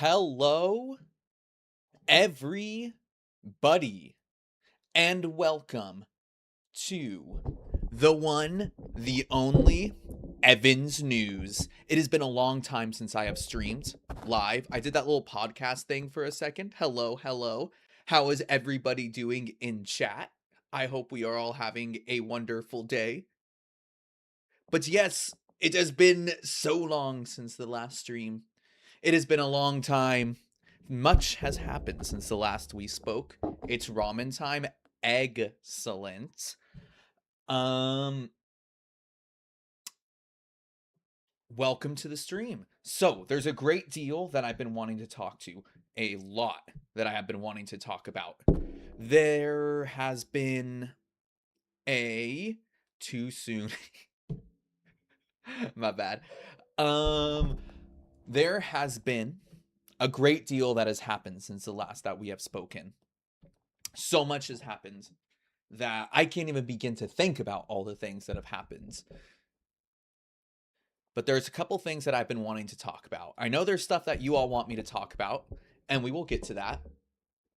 Hello, everybody, and welcome to the one, the only Evans News. It has been a long time since I have streamed live. I did that little podcast thing for a second. Hello. How is everybody doing in chat? I hope we are all having a wonderful day. But yes, it has been so long since the last stream. It has been a long time. Much has happened since the last we spoke. It's ramen time. Excellent. Um Welcome to the stream. So, there's a great deal that I've been wanting to talk to, a lot that I have been wanting to talk about. There has been a too soon. My bad. There has been a great deal that has happened since the last that we have spoken. So much has happened that I can't even begin to think about all the things that have happened. But there's a couple things that I've been wanting to talk about. I know there's stuff that you all want me to talk about, and we will get to that.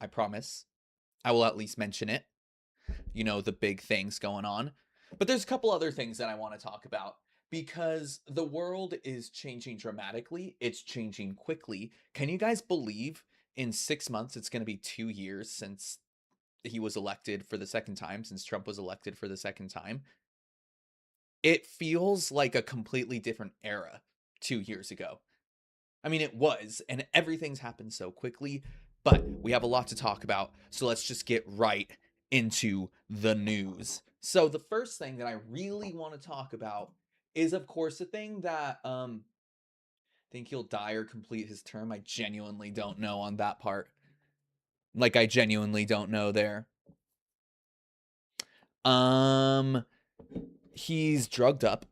I promise. I will at least mention it. You know, the big things going on. But there's a couple other things that I want to talk about because the world is changing dramatically. It's changing quickly. Can you guys believe in 6 months it's going to be 2 years since he was elected for the second time, since Trump was elected for the second time? It feels like a completely different era 2 years ago. I mean, it was, and everything's happened so quickly, but we have a lot to talk about, so let's just get right into the news. So the first thing that I really want to talk about is, of course, the thing that think he'll die or complete his term. I genuinely don't know on that part. Like, I genuinely don't know there. He's drugged up.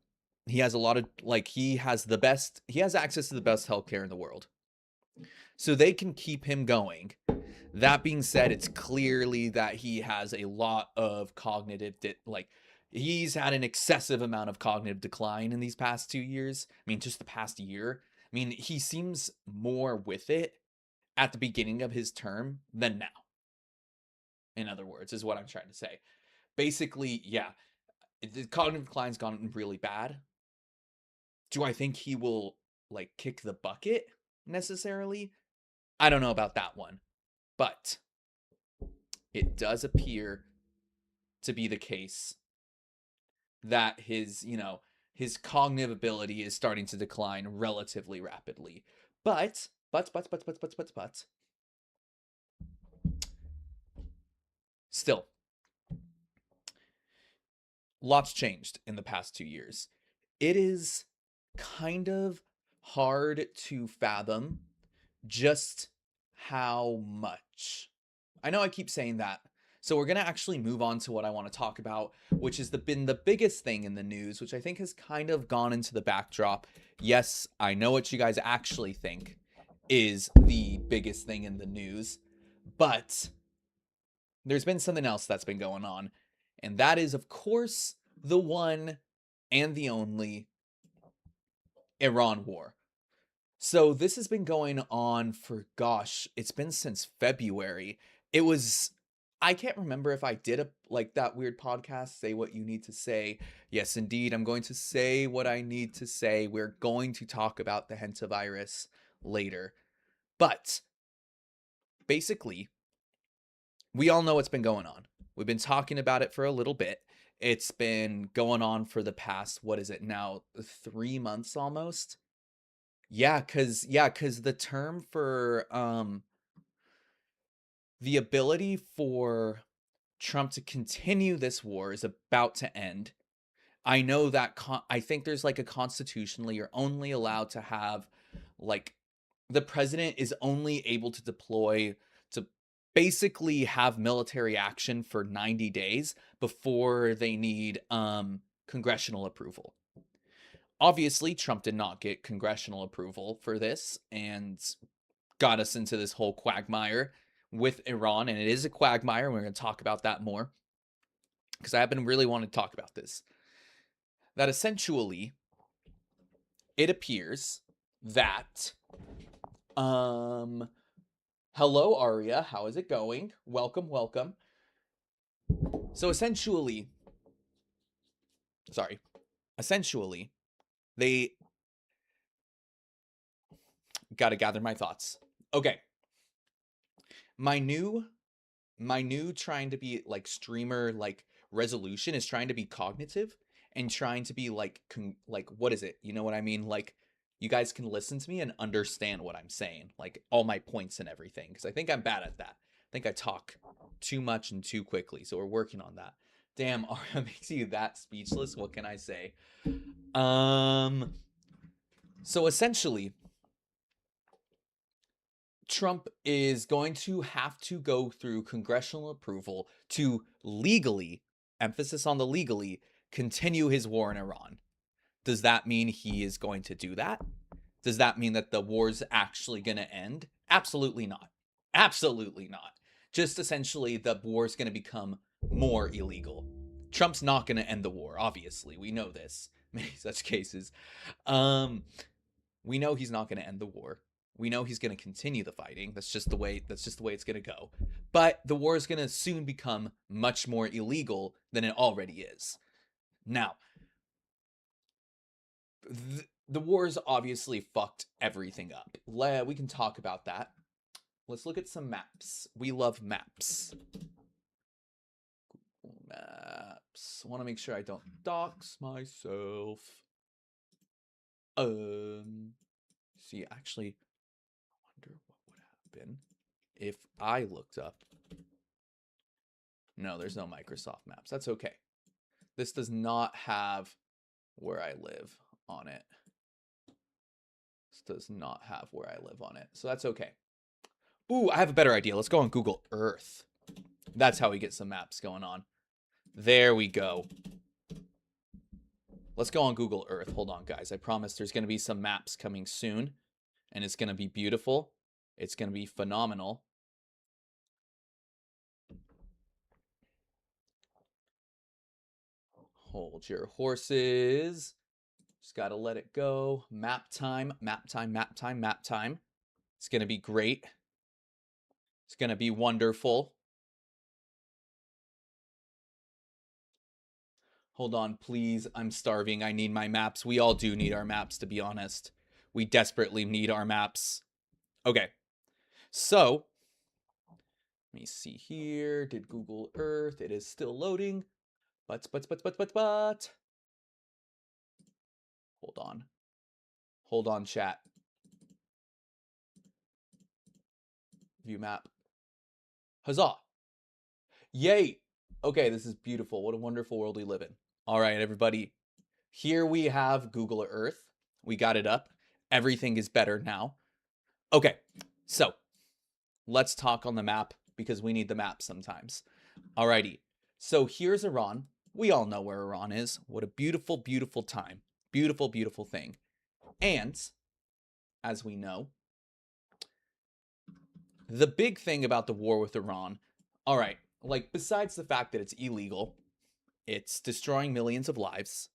He has a lot of, like, he has access to the best healthcare in the world. So they can keep him going. That being said, it's clearly that he has a lot of cognitive, he's had an excessive amount of cognitive decline in these past 2 years. I mean, just the past year. I mean, he seems more with it at the beginning of his term than now. In other words, is what I'm trying to say. Basically, yeah, the cognitive decline's gone really bad. Do I think he will, like, kick the bucket necessarily? I don't know about that one. But it does appear to be the case that his cognitive ability is starting to decline relatively rapidly. But still, lots changed in the past 2 years. It is kind of hard to fathom just how much. I know I keep saying that. So we're going to actually move on to what I want to talk about, which has been the biggest thing in the news, which I think has kind of gone into the backdrop. Yes, I know what you guys actually think is the biggest thing in the news, but there's been something else that's been going on, and that is, of course, the one and the only Iran war. So this has been going on for, gosh, it's been since February. I can't remember if I did that weird podcast, Say What You Need to Say. Yes, indeed, I'm going to say what I need to say. We're going to talk about the hantavirus later. But basically, we all know what's been going on. We've been talking about it for a little bit. It's been going on for the past, what is it now, 3 months almost? Yeah, cuz the term for the ability for Trump to continue this war is about to end. I know that I think there's like a constitutionally you're only allowed to have, like, the president is only able to deploy to basically have military action for 90 days before they need congressional approval. Obviously, Trump did not get congressional approval for this and got us into this whole quagmire with Iran, and it is a quagmire, and we're going to talk about that more because I have been really wanting to talk about this. That essentially, it appears that Um, Hello, Aria. How is it going? Welcome, welcome. So essentially, they got to gather my thoughts. Okay, my new trying to be like streamer like resolution is trying to be cognitive and trying to be like like what is it? You know what I mean? Like you guys can listen to me and understand what I'm saying, like all my points and everything because I think I'm bad at that. I think I talk too much and too quickly, so we're working on that. Damn, Aria makes you that speechless. What can I say? Um so essentially Trump is going to have to go through congressional approval to legally, emphasis on the legally, continue his war in Iran. Does that mean he is going to do that? Does that mean that the war's actually going to end? Absolutely not. Absolutely not. Just essentially, the war's going to become more illegal. Trump's not going to end the war, obviously. We know this. Many such cases. We know he's not going to end the war. We know he's going to continue the fighting. That's just the way it's going to go. But the war is going to soon become much more illegal than it already is. Now, the war's obviously fucked everything up. We can talk about that. Let's look at some maps. We love maps. Maps. I want to make sure I don't dox myself. See, actually, I wonder what would happen if I looked up. No, there's no Microsoft Maps. That's okay. This does not have where I live on it. This does not have where I live on it. So that's okay. Ooh, I have a better idea. Let's go on Google Earth. That's how we get some maps going on. There we go. Let's go on Google Earth. Hold on, guys. I promise there's going to be some maps coming soon. And it's going to be beautiful. It's going to be phenomenal. Hold your horses. Just got to let it go. Map time, map time, map time, map time. It's going to be great. It's going to be wonderful. Hold on, please. I'm starving. I need my maps. We all do need our maps, to be honest. We desperately need our maps. Okay. So, let me see here. Did Google Earth? It is still loading. But. Hold on. Hold on, chat. View map. Huzzah. Yay. Okay, this is beautiful. What a wonderful world we live in. All right, everybody. Here we have Google Earth. We got it up. Everything is better now. Okay, so let's talk on the map because we need the map sometimes. Alrighty, so here's Iran. We all know where Iran is. What a beautiful, beautiful time. Beautiful, beautiful thing. And, as we know, the big thing about the war with Iran, all right, like besides the fact that it's illegal, it's destroying millions of lives,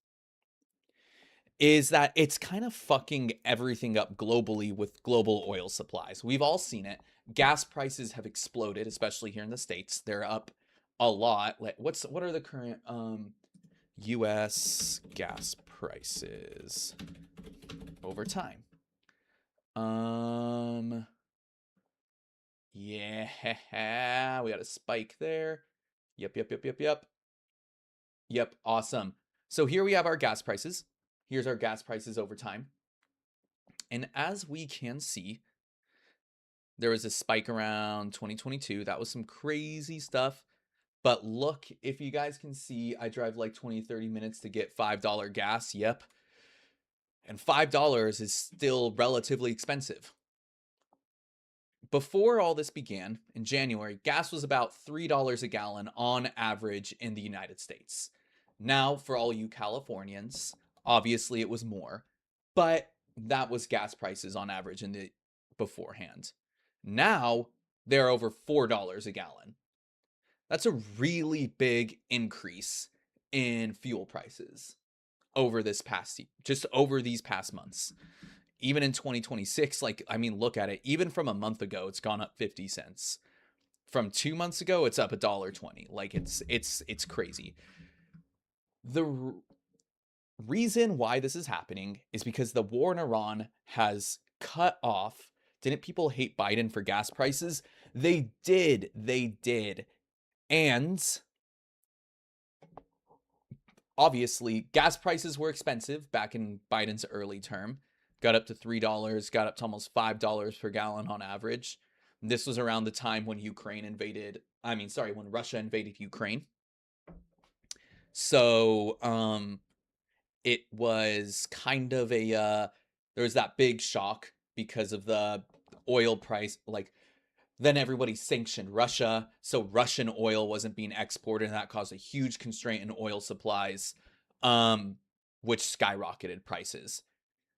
is that it's kind of fucking everything up globally with global oil supplies. We've all seen it. Gas prices have exploded, especially here in the States. They're up a lot. What are the current US gas prices over time? Yeah, we got a spike there. Yep, awesome. So here we have our gas prices. Here's our gas prices over time. And as we can see, there was a spike around 2022. That was some crazy stuff. But look, if you guys can see, I drive like 20, 30 minutes to get $5 gas. Yep. And $5 is still relatively expensive. Before all this began, in January, gas was about $3 a gallon on average in the United States. Now, for all you Californians, obviously it was more, but that was gas prices on average in the beforehand. Now, they're over $4 a gallon. That's a really big increase in fuel prices over this past just over these past months. even in 2026, like, I mean, look at it. Even from a month ago, it's gone up 50 cents. From 2 months ago, it's up $1.20. Like, it's crazy. The reason why this is happening is because the war in Iran has cut off. Didn't people hate Biden for gas prices? They did. They did. And obviously, gas prices were expensive back in Biden's early term. Got up to $3, got up to almost $5 per gallon on average. This was around the time when when Russia invaded Ukraine. So, it was kind of there was that big shock because of the oil price. Like, then everybody sanctioned Russia, so Russian oil wasn't being exported, and that caused a huge constraint in oil supplies, which skyrocketed prices.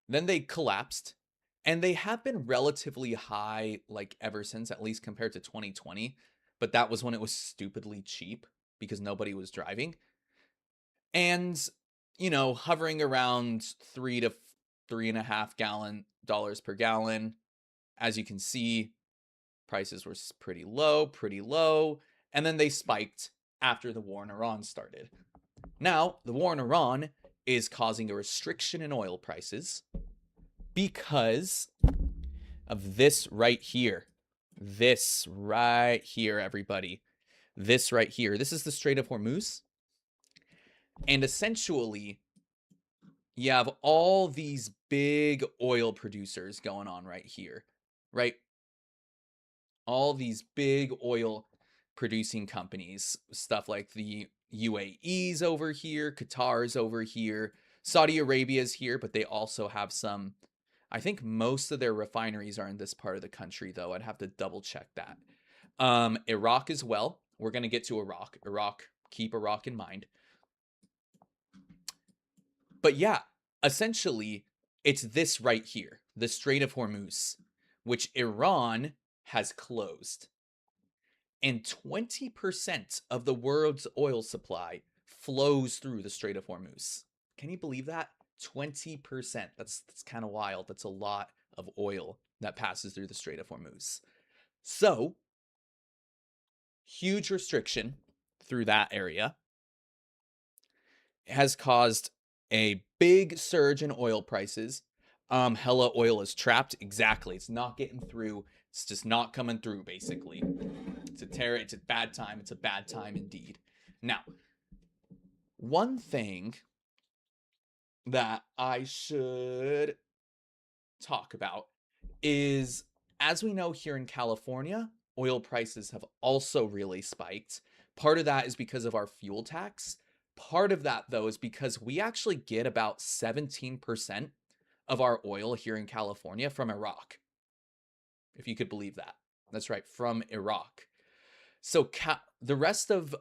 Then they collapsed, and they have been relatively high, like, ever since, at least compared to 2020. But that was when it was stupidly cheap because nobody was driving. And, hovering around 3 to 3.5 dollars per gallon. As you can see, prices were pretty low, and then they spiked after the war in Iran started. Now, the war in Iran is causing a restriction in oil prices because of this right here. This right here, everybody. This right here. This is the Strait of Hormuz. And essentially, you have all these big oil producers going on right here, right? All these big oil producing companies, stuff like the UAE's over here, Qatar's over here, Saudi Arabia's here, but they also have some, I think most of their refineries are in this part of the country, though. I'd have to double check that. Iraq as well. We're going to get to Iraq. Keep Iraq in mind. But yeah, essentially, it's this right here, the Strait of Hormuz, which Iran has closed. And 20% of the world's oil supply flows through the Strait of Hormuz. Can you believe that? 20%. That's kind of wild. That's a lot of oil that passes through the Strait of Hormuz. So, huge restriction through that area has caused a big surge in oil prices. Hella oil is trapped. Exactly. It's not getting through. It's just not coming through, basically. It's a bad time. It's a bad time indeed. Now, one thing that I should talk about is, as we know here in California, oil prices have also really spiked. Part of that is because of our fuel tax. Part of that, though, is because we actually get about 17% of our oil here in California from Iraq. If you could believe that. That's right, from Iraq. So the rest of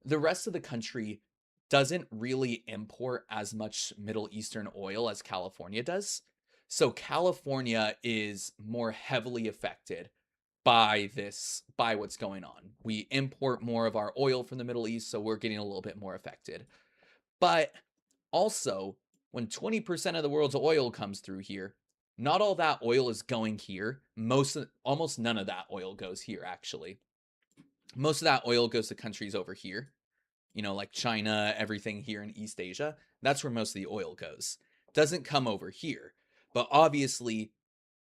the country doesn't really import as much Middle Eastern oil as California does. So California is more heavily affected by what's going on. We import more of our oil from the Middle East, so we're getting a little bit more affected. But also, when 20% of the world's oil comes through here, not all that oil is going here. Almost none of that oil goes here, actually. Most of that oil goes to countries over here, like China, everything here in East Asia. That's where most of the oil goes. Doesn't come over here. But obviously,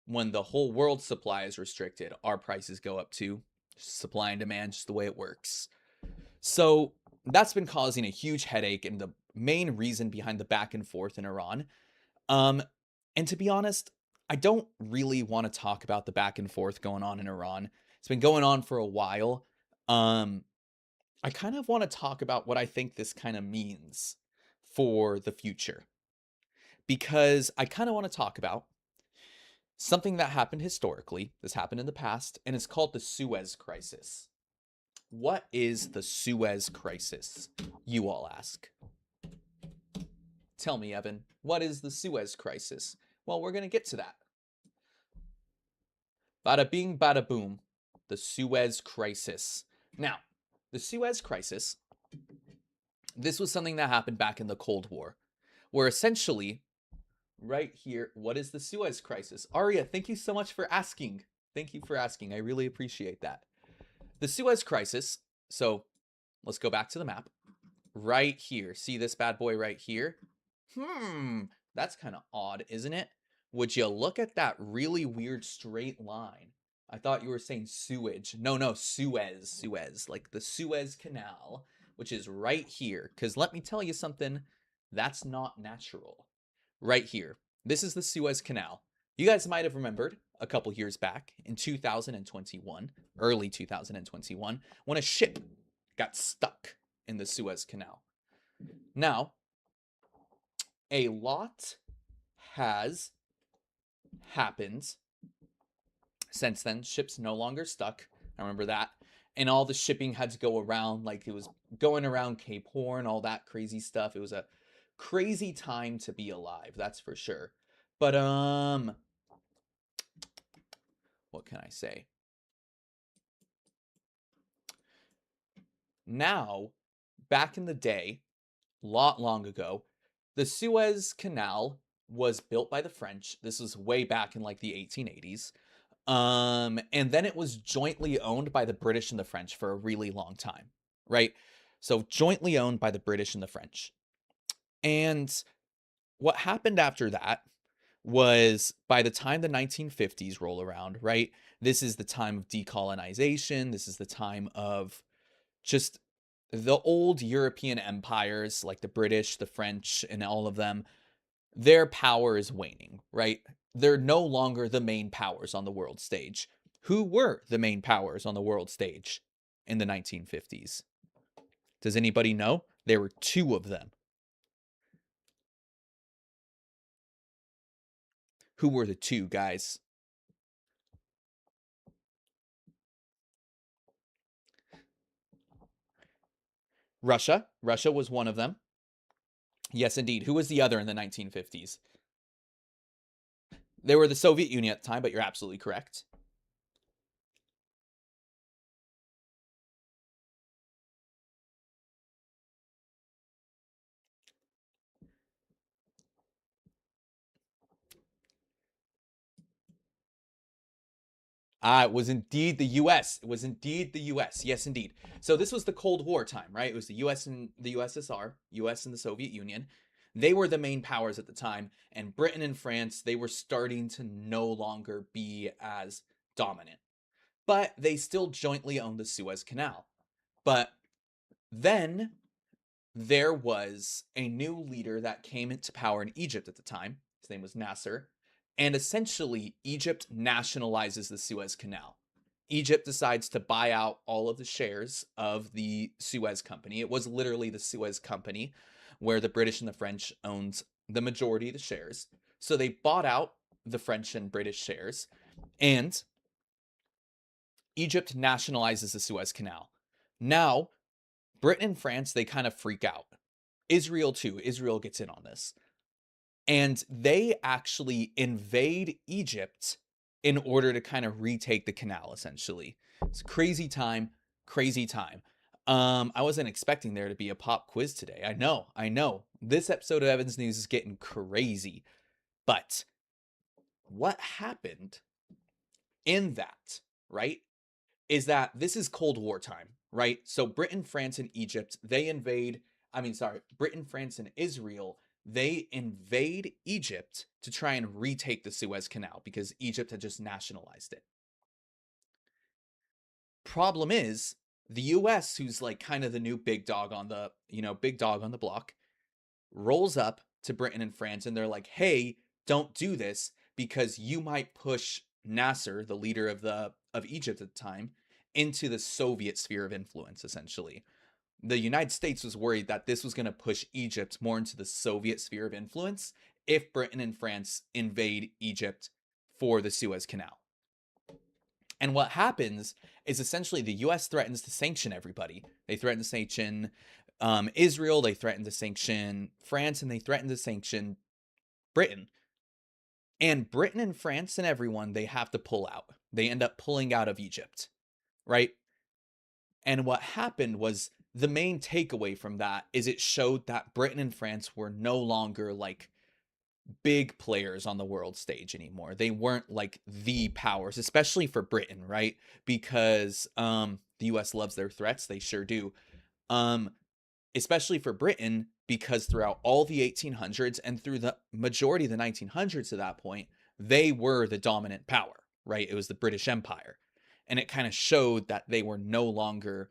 when the whole world's supply is restricted, our prices go up too. Supply and demand, just the way it works. So that's been causing a huge headache and the main reason behind the back and forth in Iran. And to be honest, I don't really want to talk about the back and forth going on in Iran. It's been going on for a while. I kind of want to talk about what I think this kind of means for the future. Because I kind of want to talk about something that happened historically. This happened in the past, and it's called the Suez Crisis. What is the Suez Crisis, you all ask? Tell me, Evan, what is the Suez Crisis? Well, we're going to get to that. Bada bing, bada boom. The Suez Crisis. Now, the Suez Crisis, this was something that happened back in the Cold War, where essentially right here. What is the Suez Crisis? Aria, thank you so much for asking. Thank you for asking. I really appreciate that. The Suez Crisis. So let's go back to the map. Right here. See this bad boy right here? That's kind of odd, isn't it? Would you look at that really weird straight line? I thought you were saying sewage. No, Suez. Suez. Like the Suez Canal, which is right here. Because let me tell you something, that's not natural. Right here. This is the Suez Canal. You guys might have remembered a couple years back in 2021, early 2021, when a ship got stuck in the Suez Canal. Now, a lot has happened since then. Ships no longer stuck. I remember that. And all the shipping had to go around, like it was going around Cape Horn, all that crazy stuff. It was a crazy time to be alive, that's for sure. But what can I say? Now, back in the day, lot long ago, the Suez Canal was built by the French. This was way back in like the 1880s. And then it was jointly owned by the British and the French for a really long time, right? So jointly owned by the British and the French. And what happened after that was by the time the 1950s roll around, right? This is the time of decolonization. This is the time of just the old European empires like the British, the French, and all of them, their power is waning, right? They're no longer the main powers on the world stage. Who were the main powers on the world stage in the 1950s? Does anybody know? There were two of them. Who were the two guys? Russia. Russia was one of them. Yes, indeed. Who was the other in the 1950s? They were the Soviet Union at the time, but you're absolutely correct. It was indeed the U.S. It was indeed the U.S. Yes, indeed. So this was the Cold War time, right? It was the U.S. and the USSR, U.S. and the Soviet Union. They were the main powers at the time, and Britain and France, they were starting to no longer be as dominant. But they still jointly owned the Suez Canal. But then there was a new leader that came into power in Egypt at the time. His name was Nasser. And essentially, Egypt nationalizes the Suez Canal. Egypt decides to buy out all of the shares of the Suez Company. It was literally the Suez Company, where the British and the French owned the majority of the shares. So they bought out the French and British shares, and Egypt nationalizes the Suez Canal. Now, Britain and France, they kind of freak out. Israel, too. Israel gets in on this. And they actually invade Egypt in order to kind of retake the canal, essentially. It's a crazy time, crazy time. I wasn't expecting there to be a pop quiz today. I know. This episode of Evans News is getting crazy. But what happened in that, right, is that this is Cold War time, right? So Britain, France, and Egypt, they invade, Britain, France, and Israel, they invade Egypt to try and retake the Suez Canal because Egypt had just nationalized it. Problem is, the US, who's like kind of the new big dog on the, big dog on the block, rolls up to Britain and France and they're like, "Hey, don't do this because you might push Nasser, the leader of Egypt at the time, into the Soviet sphere of influence, essentially." The United States was worried that this was going to push Egypt more into the Soviet sphere of influence if Britain and France invade Egypt for the Suez Canal. And what happens is essentially the US threatens to sanction everybody. They threaten to sanction Israel, they threaten to sanction France, and they threaten to sanction Britain. And Britain and France and everyone, they have to pull out. They end up pulling out of Egypt, right? And what happened was the main takeaway from that is it showed that Britain and France were no longer like big players on the world stage anymore. They weren't like the powers, especially for Britain, right? Because the US loves their threats, they sure do. Um Especially for Britain because throughout all the 1800s and through the majority of the 1900s to that point, they were the dominant power, right? It was the British Empire. And it kind of showed that they were no longer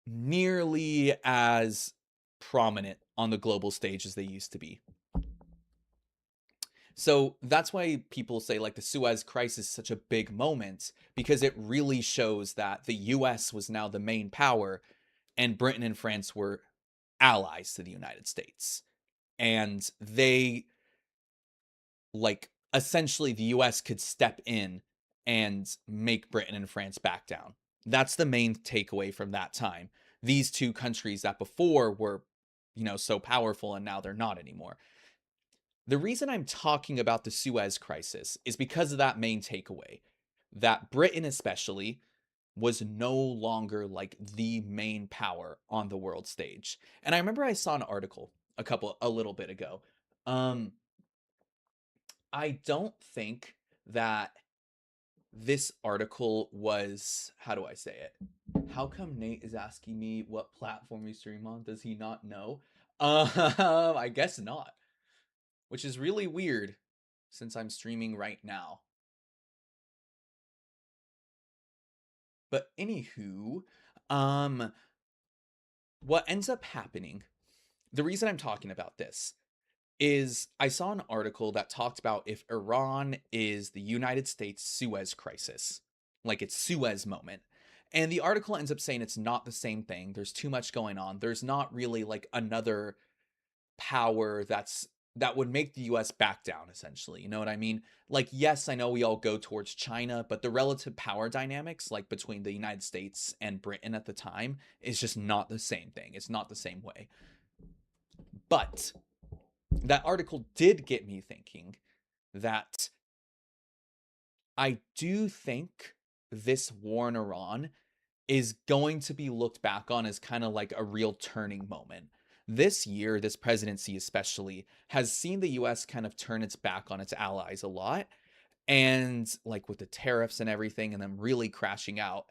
nearly as prominent on the global stage as they used to be. So that's why people say like the Suez Crisis is such a big moment, because it really shows that the US was now the main power and Britain and France were allies to the United States. And they, like, essentially the US could step in and make Britain and France back down. That's the main takeaway from that time. These two countries that before were, so powerful and now they're not anymore. The reason I'm talking about the Suez Crisis is because of that main takeaway, that Britain especially was no longer like the main power on the world stage. And I remember I saw an article a little bit ago. Um I don't think that this article was, how do I say it? How come Nate is asking me what platform we stream on? Does he not know? I guess not, which is really weird since I'm streaming right now. But anywho, um what ends up happening, the reason I'm talking about this is I saw an article that talked about if Iran is the United States Suez crisis, like its Suez moment. And the article ends up saying it's not the same thing. There's too much going on. There's not really like another power that would make the US back down, essentially. You know what I mean? Like, yes, I know we all go towards China, but the relative power dynamics, like between the United States and Britain at the time, is just not the same thing. It's not the same way. But that article did get me thinking that I do think this war in Iran is going to be looked back on as kind of like a real turning moment. This year, this presidency especially, has seen the US kind of turn its back on its allies a lot. And like with the tariffs and everything, and them really crashing out.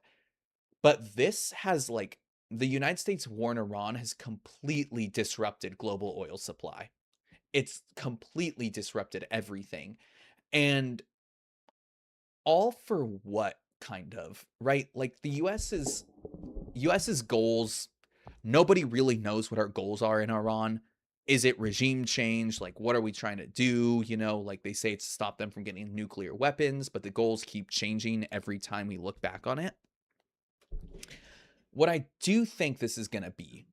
But this has like the United States war in Iran has completely disrupted global oil supply. It's completely disrupted everything. And all for what, kind of, right? Like the US's goals, nobody really knows what our goals are in Iran. Is it regime change? Like, what are we trying to do? Like they say it's to stop them from getting nuclear weapons, but the goals keep changing every time we look back on it. What I do think this is going to be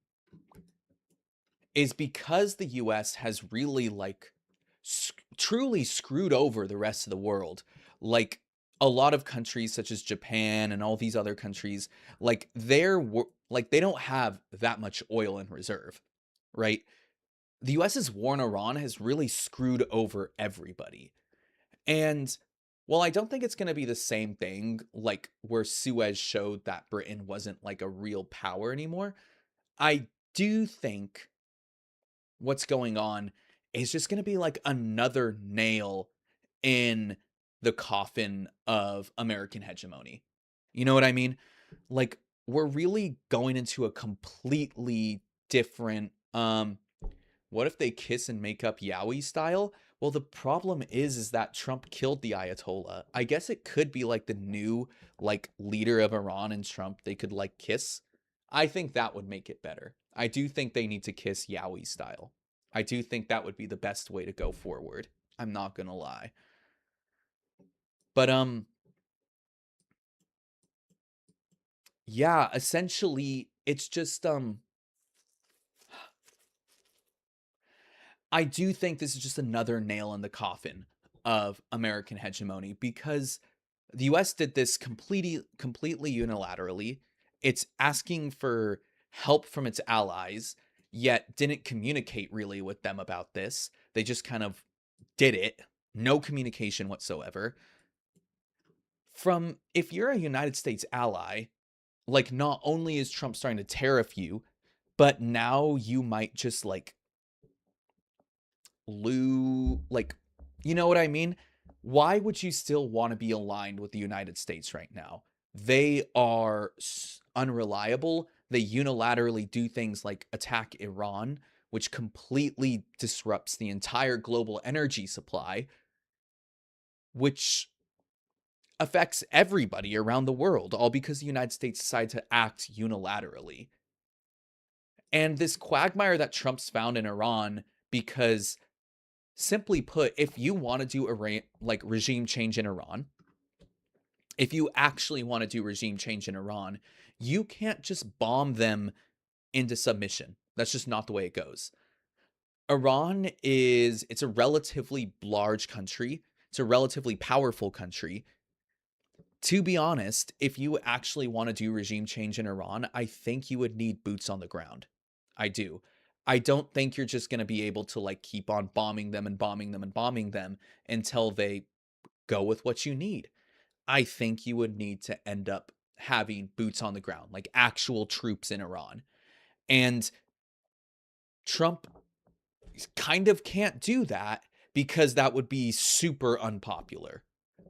is because the US has really like truly screwed over the rest of the world. Like a lot of countries such as Japan and all these other countries, like they don't have that much oil in reserve, right? The US's war in Iran has really screwed over everybody. And well, I don't think it's going to be the same thing like where Suez showed that Britain wasn't like a real power anymore. I do think what's going on is just going to be like another nail in the coffin of American hegemony. You know what I mean? Like we're really going into a completely different what if they kiss and make up Yowie style? Well, the problem is that Trump killed the Ayatollah. I guess it could be like the new like leader of Iran and Trump. They could like kiss. I think that would make it better. I do think they need to kiss Yowie style. I do think that would be the best way to go forward. I'm not gonna lie. But yeah, essentially it's just I do think this is just another nail in the coffin of American hegemony because the US did this completely unilaterally. It's asking for help from its allies, yet didn't communicate really with them about this. They just kind of did it. No communication whatsoever. From if you're a United States ally, like not only is Trump starting to tariff you, but now you might just like like, you know what I mean? Why would you still want to be aligned with the United States right now? They are unreliable. They unilaterally do things like attack Iran, which completely disrupts the entire global energy supply, which affects everybody around the world, all because the United States decided to act unilaterally. And this quagmire that Trump's found in Iran, because simply put, if you want to do like regime change in Iran, if you actually want to do regime change in Iran, you can't just bomb them into submission. That's just not the way it goes. It's a relatively large country. It's a relatively powerful country. To be honest, if you actually want to do regime change in Iran, I think you would need boots on the ground. I do. I don't think you're just going to be able to like keep on bombing them and bombing them and bombing them until they go with what you need. I think you would need to end up having boots on the ground, like actual troops in Iran. And Trump kind of can't do that because that would be super unpopular.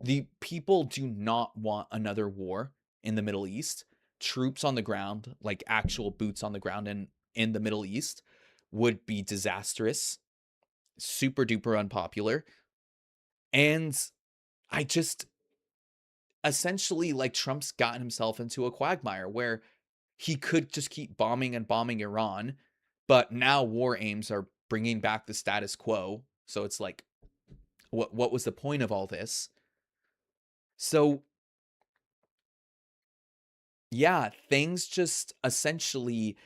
The people do not want another war in the Middle East. Troops on the ground, like actual boots on the ground in the Middle East, would be disastrous, super duper unpopular. And I just essentially, like, Trump's gotten himself into a quagmire where he could just keep bombing and bombing Iran, but now war aims are bringing back the status quo. So it's like, what was the point of all this? So yeah, things just essentially,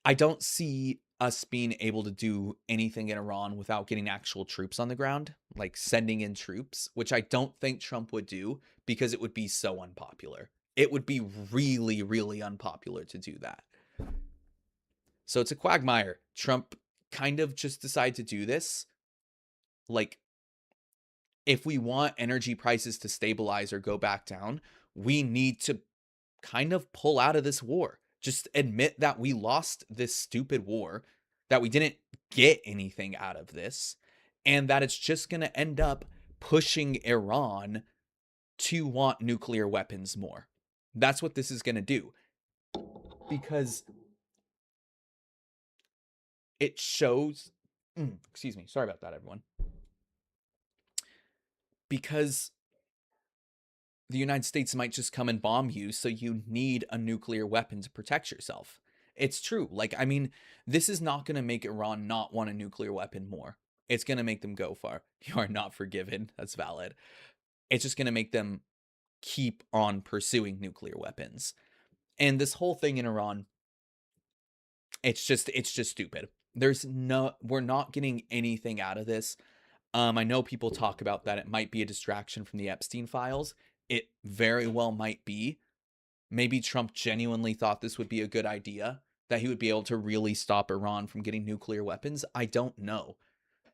I don't see us being able to do anything in Iran without getting actual troops on the ground, like sending in troops, which I don't think Trump would do because it would be so unpopular. It would be really, really unpopular to do that. So it's a quagmire. Trump kind of just decided to do this. Like, if we want energy prices to stabilize or go back down, we need to kind of pull out of this war. Just admit that we lost this stupid war, that we didn't get anything out of this, and that it's just going to end up pushing Iran to want nuclear weapons more. That's what this is going to do. Because it shows. Excuse me. Sorry about that, everyone. Because the United States might just come and bomb you, so you need a nuclear weapon to protect yourself. It's true. Like, I mean, this is not going to make Iran not want a nuclear weapon more. It's going to make them go far. You are not forgiven. That's valid. It's just going to make them keep on pursuing nuclear weapons. And this whole thing in Iran, it's just stupid. We're not getting anything out of this. I know people talk about that it might be a distraction from the Epstein files. It very well might be. Maybe Trump genuinely thought this would be a good idea, that he would be able to really stop Iran from getting nuclear weapons. I don't know.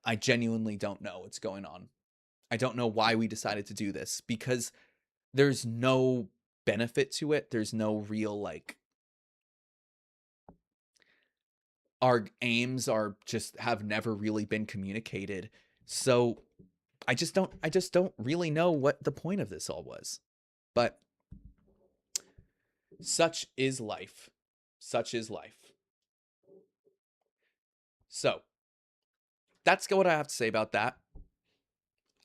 I genuinely don't know what's going on. I don't know why we decided to do this, because there's no benefit to it. There's no real, like, our aims are just have never really been communicated. So I just don't really know what the point of this all was. But such is life. Such is life. So that's what I have to say about that.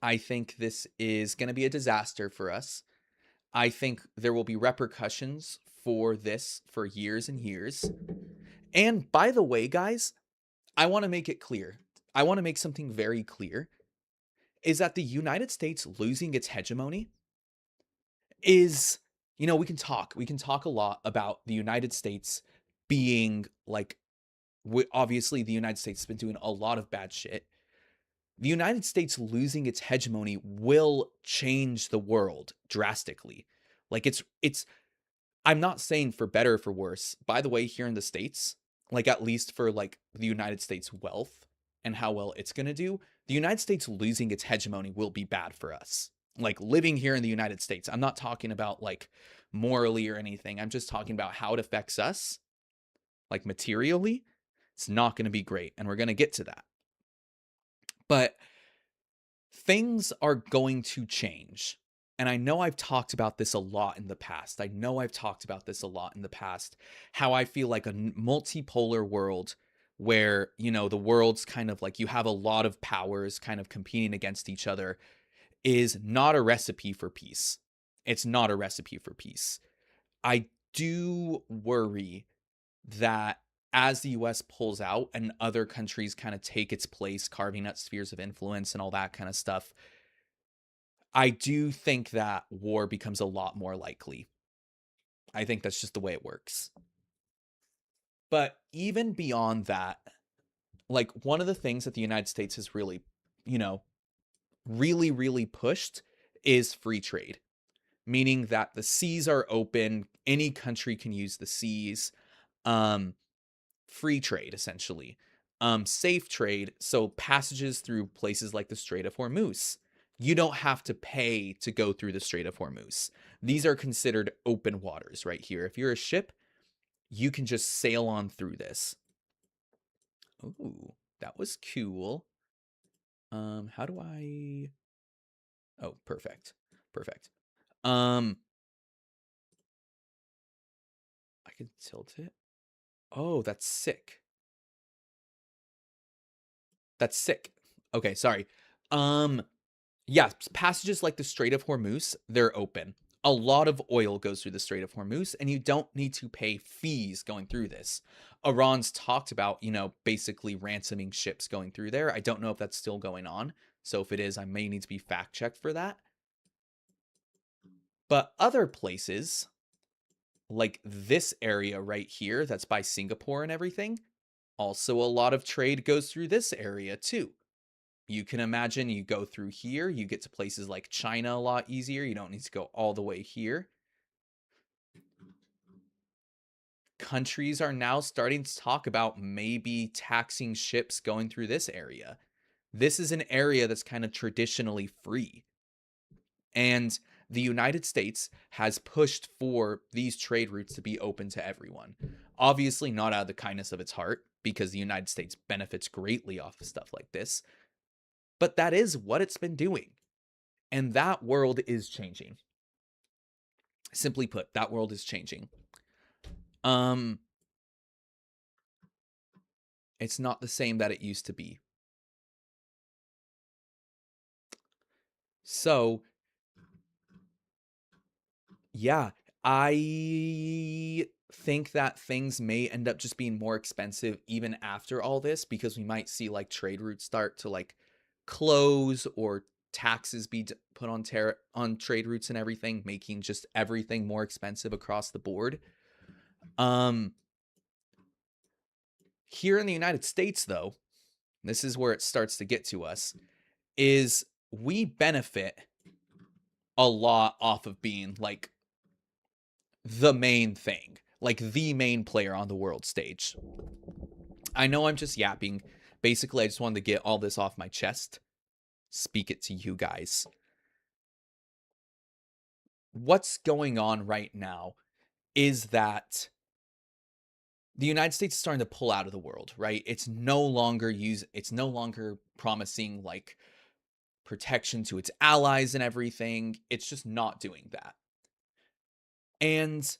I think this is going to be a disaster for us. I think there will be repercussions for this for years and years. And by the way, guys, I want to make it clear. I want to make something very clear, is that the United States losing its hegemony is, we can talk a lot about the United States being like, obviously the United States has been doing a lot of bad shit. The United States losing its hegemony will change the world drastically. Like, it's I'm not saying for better or for worse. By the way, here in the States, like, at least for like the United States wealth and how well it's going to do, the United States losing its hegemony will be bad for us. Like, living here in the United States, I'm not talking about like morally or anything. I'm just talking about how it affects us, like materially. It's not going to be great, and we're going to get to that. But things are going to change. And I know I've talked about this a lot in the past. How I feel like a multipolar world where, the world's kind of like you have a lot of powers kind of competing against each other is not a recipe for peace. It's not a recipe for peace. I do worry that as the US pulls out and other countries kind of take its place, carving out spheres of influence and all that kind of stuff, I do think that war becomes a lot more likely. I think that's just the way it works. But even beyond that, like one of the things that the United States has really, really pushed is free trade, meaning that the seas are open, any country can use the seas. Um, Free trade essentially. Safe trade, so passages through places like the Strait of Hormuz. You don't have to pay to go through the Strait of Hormuz. These are considered open waters right here. If you're a ship, you can just sail on through this. Ooh, that was cool. How do I... Oh, perfect. Perfect. I can tilt it. Oh, that's sick. That's sick. Okay, sorry. Yeah, passages like the Strait of Hormuz, they're open. A lot of oil goes through the Strait of Hormuz, and you don't need to pay fees going through this. Iran's talked about, basically ransoming ships going through there. I don't know if that's still going on. So if it is, I may need to be fact checked for that. But other places, like this area right here, that's by Singapore and everything, also a lot of trade goes through this area too. You can imagine you go through here, you get to places like China a lot easier. You don't need to go all the way here. Countries are now starting to talk about maybe taxing ships going through this area. This is an area that's kind of traditionally free. And the United States has pushed for these trade routes to be open to everyone. Obviously, not out of the kindness of its heart, because the United States benefits greatly off of stuff like this. But that is what it's been doing. And that world is changing. Simply put, that world is changing. It's not the same that it used to be. So, yeah, I think that things may end up just being more expensive even after all this, because we might see like trade routes start to like close, or taxes be put on trade routes and everything, making just everything more expensive across the board. Here in the United States, though, this is where it starts to get to us, is we benefit a lot off of being like the main thing, like the main player on the world stage. I know I'm just yapping. Basically, I just wanted to get all this off my chest, speak it to you guys. What's going on right now is that the United States is starting to pull out of the world, right? It's no longer promising like protection to its allies and everything. It's just not doing that. And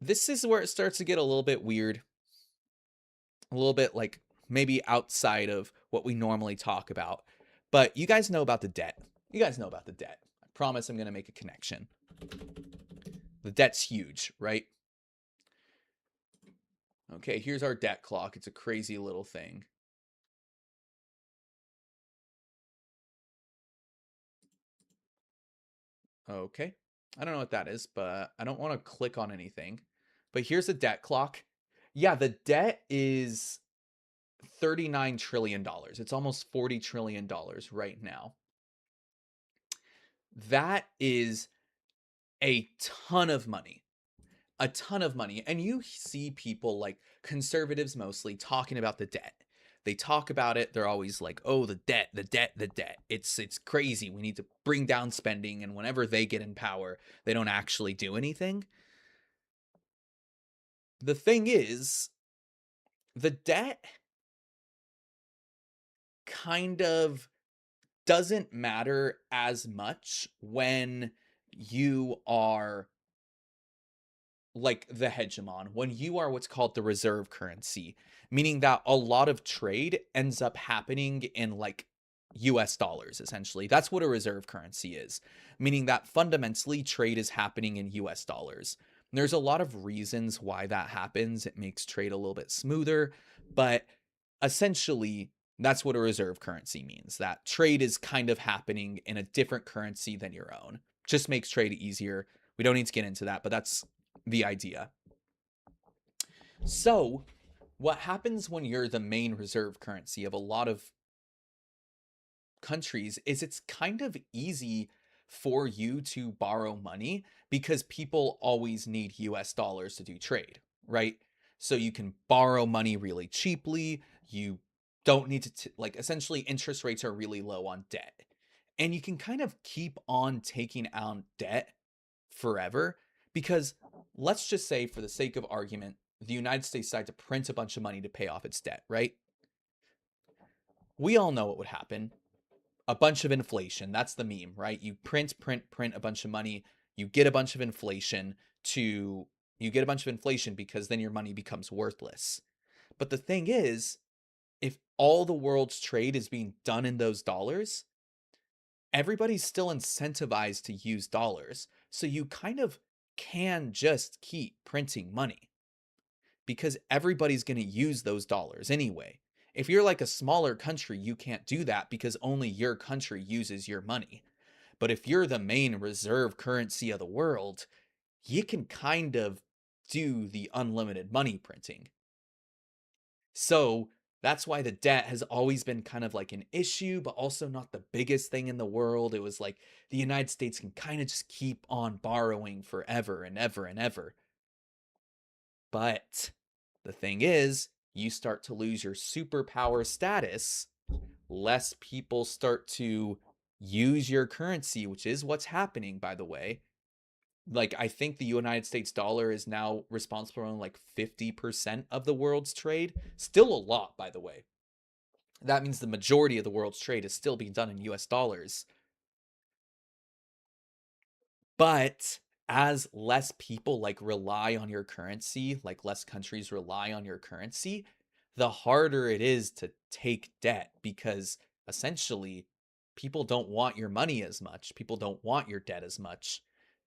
this is where it starts to get a little bit weird, a little bit like maybe outside of what we normally talk about. But you guys know about the debt. I promise I'm going to make a connection. The debt's huge, right? Okay, here's our debt clock. It's a crazy little thing. Okay. I don't know what that is, but I don't want to click on anything. But here's the debt clock. Yeah, the debt is $39 trillion. It's almost $40 trillion right now. That is a ton of money. A ton of money. And you see people like conservatives mostly talking about the debt. They talk about it. They're always like, "Oh, the debt, the debt, the debt. It's crazy. We need to bring down spending." And whenever they get in power, they don't actually do anything. The thing is, the debt kind of doesn't matter as much when you are like the hegemon, when you are what's called the reserve currency, meaning that a lot of trade ends up happening in like US dollars, essentially. That's what a reserve currency is, meaning that fundamentally trade is happening in US dollars. There's a lot of reasons why that happens. It makes trade a little bit smoother, but essentially, that's what a reserve currency means, that trade is kind of happening in a different currency than your own. Just makes trade easier. We don't need to get into that, but that's the idea. So, what happens when you're the main reserve currency of a lot of countries is it's kind of easy for you to borrow money because people always need US dollars to do trade, right? So you can borrow money really cheaply. You don't need to, like, essentially, interest rates are really low on debt. And you can kind of keep on taking out debt forever because let's just say, for the sake of argument, the United States decided to print a bunch of money to pay off its debt, right? We all know what would happen. A bunch of inflation. That's the meme, right? You print a bunch of money. You get a bunch of inflation because then your money becomes worthless. But the thing is, if all the world's trade is being done in those dollars, everybody's still incentivized to use dollars. So you kind of can just keep printing money because everybody's going to use those dollars anyway. If you're like a smaller country, you can't do that because only your country uses your money. But if you're the main reserve currency of the world, you can kind of do the unlimited money printing. So that's why the debt has always been kind of like an issue, but also not the biggest thing in the world. It was like the United States can kind of just keep on borrowing forever and ever and ever. But the thing is, you start to lose your superpower status, less people start to use your currency, which is what's happening, by the way. Like, I think the United States dollar is now responsible for like 50% of the world's trade. Still a lot, by the way. That means the majority of the world's trade is still being done in US dollars. But as less people like rely on your currency, like less countries rely on your currency, the harder it is to take debt because essentially people don't want your money as much. People don't want your debt as much.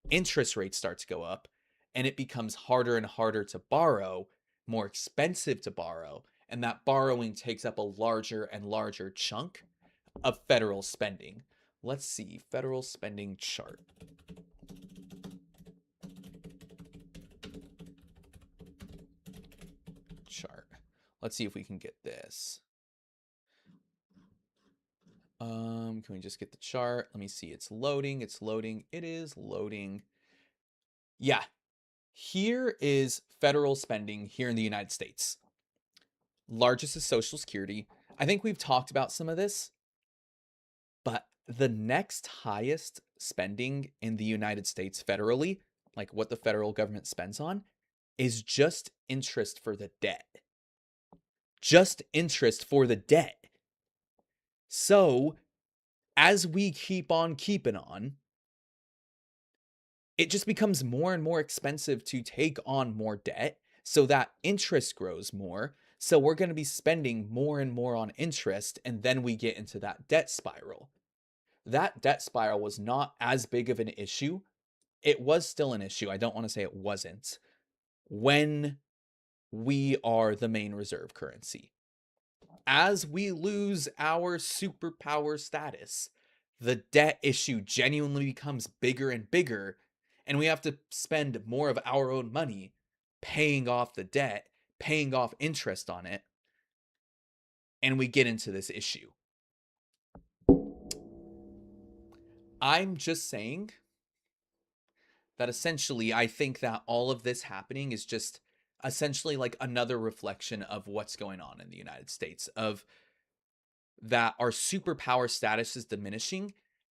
Interest rates start to go up and it becomes harder and harder to borrow, more expensive to borrow. And that borrowing takes up a larger and larger chunk of federal spending. Let's see, federal spending chart. Let's see if we can get this. Can we just get the chart? Let me see. It's loading. It's loading. It is loading. Yeah. Here is federal spending here in the United States. Largest is Social Security. I think we've talked about some of this, but the next highest spending in the United States federally, like what the federal government spends on, is just interest for the debt. Just interest for the debt. So, as we keep on keeping on, it just becomes more and more expensive to take on more debt. So that interest grows more. So we're going to be spending more and more on interest. And then we get into that debt spiral. That debt spiral was not as big of an issue. It was still an issue. I don't want to say it wasn't. When we are the main reserve currency. As we lose our superpower status, the debt issue genuinely becomes bigger and bigger, and we have to spend more of our own money paying off the debt, paying off interest on it, and we get into this issue. I'm just saying that essentially I think that all of this happening is just essentially like another reflection of what's going on in the United States, of that our superpower status is diminishing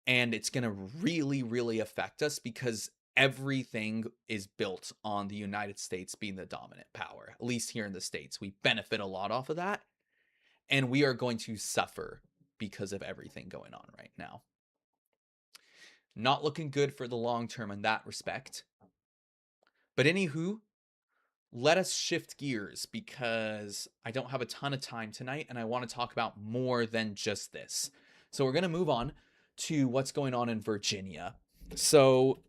and it's going to really, really affect us because everything is built on the United States being the dominant power. At least here in the States, we benefit a lot off of that, and we are going to suffer because of everything going on right now. Not looking good for the long term in that respect. But anywho, let us shift gears because I don't have a ton of time tonight and I want to talk about more than just this. So we're going to move on to what's going on in Virginia. So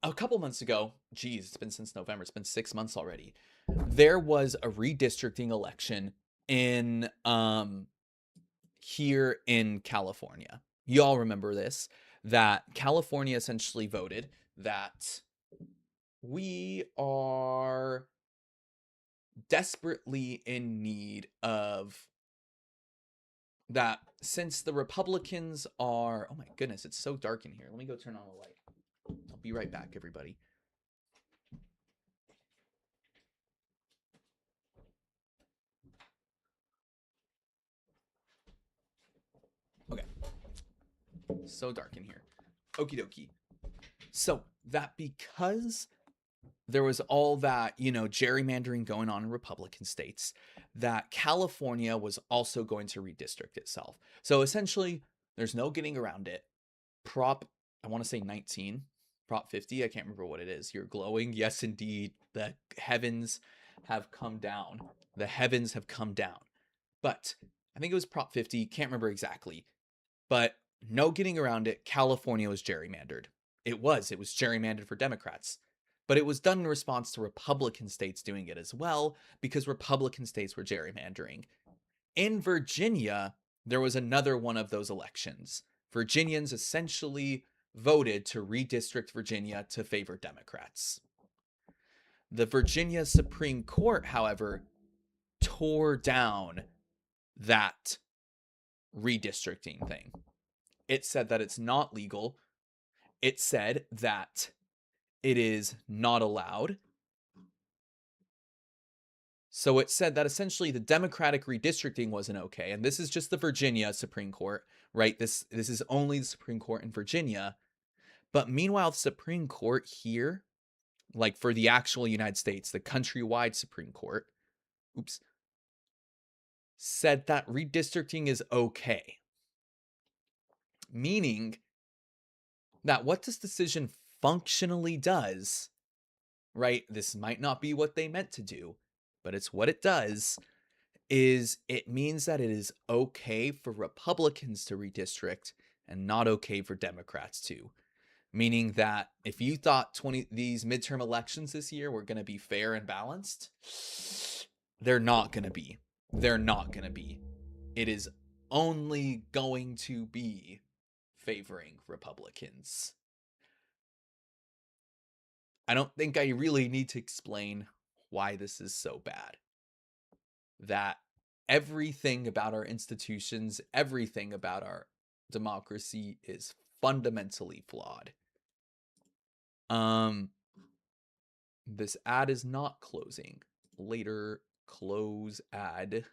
a couple months ago, geez, it's been since November, it's been 6 months already. There was a redistricting election in here in California. You all remember this, that California essentially voted that we are desperately in need of that, since the Republicans are, oh my goodness, it's so dark in here. Let me go turn on the light. I'll be right back, everybody. Okay. So dark in here. Okie dokie. So that because there was all that, gerrymandering going on in Republican states, that California was also going to redistrict itself. So essentially, there's no getting around it. I want to say 19, Prop 50, I can't remember what it is. You're glowing. Yes, indeed. The heavens have come down. The heavens have come down. But I think it was Prop 50, can't remember exactly. But no getting around it. California was gerrymandered. It was gerrymandered for Democrats. But it was done in response to Republican states doing it as well, because Republican states were gerrymandering. In Virginia, there was another one of those elections. Virginians essentially voted to redistrict Virginia to favor Democrats. The Virginia Supreme Court, however, tore down that redistricting thing. It said that it's not legal. It said that it is not allowed. So it said that essentially the Democratic redistricting wasn't okay. And this is just the Virginia Supreme Court, right? This is only the Supreme Court in Virginia. But meanwhile, the Supreme Court here, like for the actual United States, the countrywide Supreme Court, said that redistricting is okay. Meaning that what this decision functionally does, right? This might not be what they meant to do, but it's what it does, is it means that it is okay for Republicans to redistrict and not okay for Democrats to. Meaning that if you thought these midterm elections this year were going to be fair and balanced, they're not going to be. They're not going to be. It is only going to be favoring Republicans. I don't think I really need to explain why this is so bad. That everything about our institutions, everything about our democracy is fundamentally flawed. This ad is not closing. Later, close ad.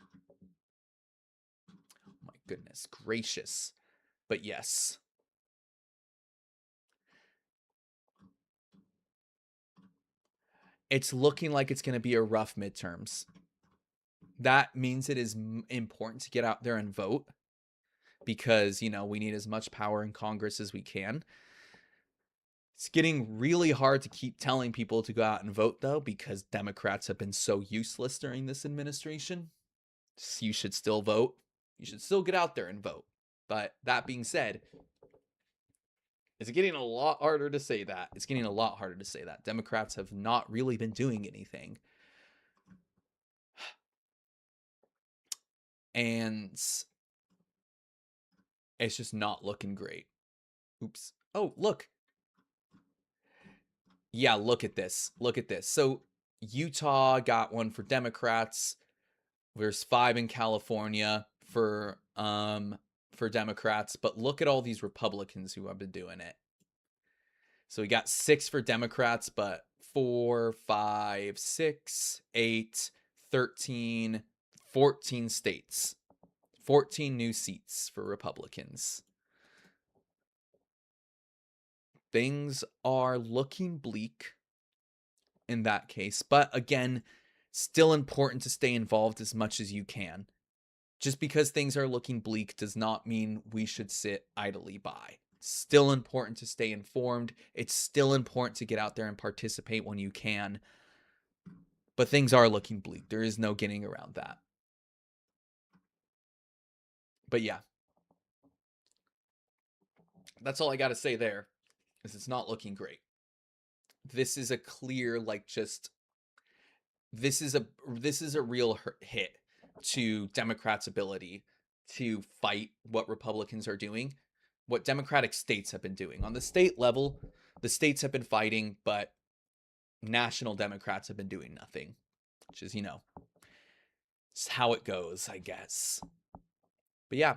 Oh my goodness gracious. But yes. It's looking like it's going to be a rough midterms. That means it is important to get out there and vote because, we need as much power in Congress as we can. It's getting really hard to keep telling people to go out and vote, though, because Democrats have been so useless during this administration. So you should still vote. You should still get out there and vote. But that being said, it's getting a lot harder to say that. It's getting a lot harder to say that. Democrats have not really been doing anything. And it's just not looking great. Oops. Oh, look. Yeah, look at this. Look at this. So Utah got one for Democrats. There's 5 in California for Democrats, but look at all these Republicans who have been doing it. So we got 6 for Democrats, but 4, 5, 6, 8, 13, 14 states. 14 new seats for Republicans. Things are looking bleak in that case, but again, still important to stay involved as much as you can. just because things are looking bleak does not mean we should sit idly by. It's still important to stay informed. It's still important to get out there and participate when you can. But things are looking bleak. There is no getting around that. But yeah, that's all I got to say there, is it's not looking great. This is a clear, like, just this is a real hit to Democrats' ability to fight what Republicans are doing, what Democratic states have been doing. On the state level, the states have been fighting, but national Democrats have been doing nothing, which is, it's how it goes, I guess. But yeah,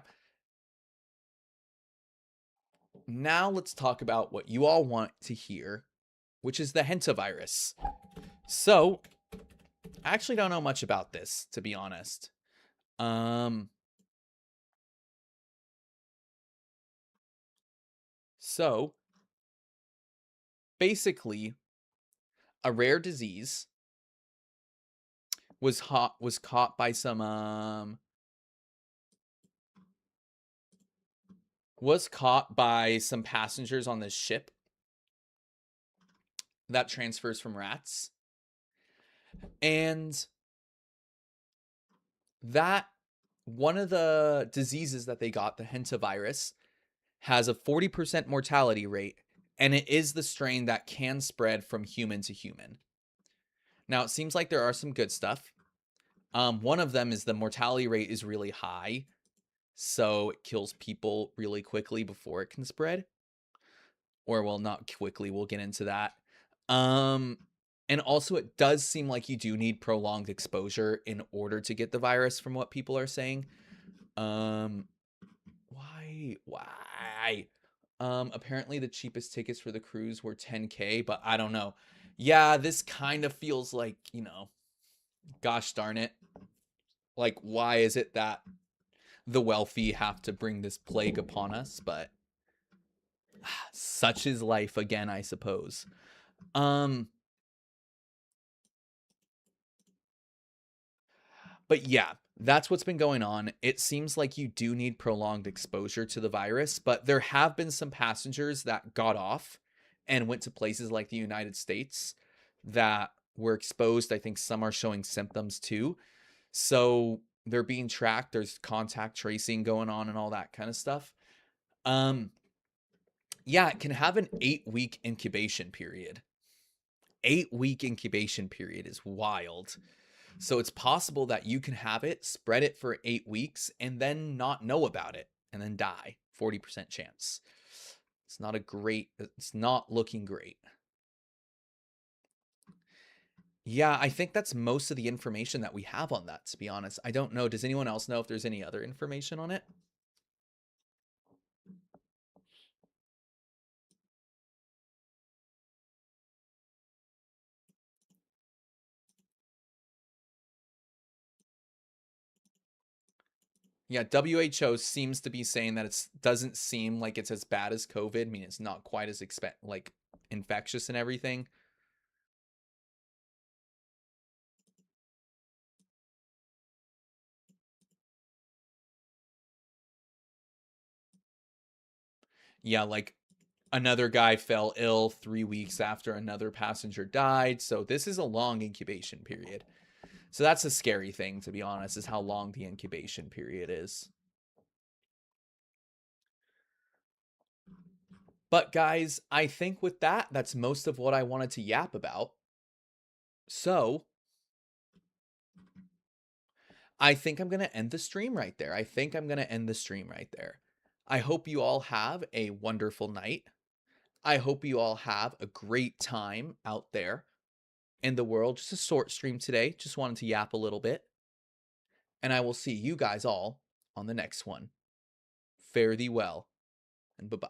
now let's talk about what you all want to hear, which is the hentavirus. So, I actually don't know much about this, to be honest. So, basically, a rare disease was caught by some passengers on this ship that transfers from rats. And that one of the diseases that they got, the hentavirus, has a 40% mortality rate, and it is the strain that can spread from human to human. Now, it seems like there are some good stuff. One of them is the mortality rate is really high, so it kills people really quickly before it can spread. Or, well, not quickly, we'll get into that. And also, it does seem like you do need prolonged exposure in order to get the virus, from what people are saying. Why? Apparently the cheapest tickets for the cruise were $10K, but I don't know. Yeah, this kind of feels like, gosh darn it. Like, why is it that the wealthy have to bring this plague upon us? But such is life again, I suppose. But yeah, that's what's been going on. It seems like you do need prolonged exposure to the virus, but there have been some passengers that got off and went to places like the United States that were exposed. I think some are showing symptoms too. So they're being tracked. There's contact tracing going on and all that kind of stuff. Yeah, it can have an 8-week incubation period. 8-week incubation period is wild. So it's possible that you can have it, spread it for 8 weeks, and then not know about it, and then die. 40% chance. It's not looking great. Yeah, I think that's most of the information that we have on that, to be honest. I don't know. Does anyone else know if there's any other information on it? Yeah, WHO seems to be saying that it doesn't seem like it's as bad as COVID. I mean, it's not quite as infectious and everything. Yeah, like another guy fell ill 3 weeks after another passenger died. So this is a long incubation period. So that's a scary thing, to be honest, is how long the incubation period is. But guys, I think with that, that's most of what I wanted to yap about. So I think I'm going to end the stream right there. I hope you all have a wonderful night. I hope you all have a great time out there in the world. Just a short stream today. Just wanted to yap a little bit. And I will see you guys all on the next one. Fare thee well, and bye-bye.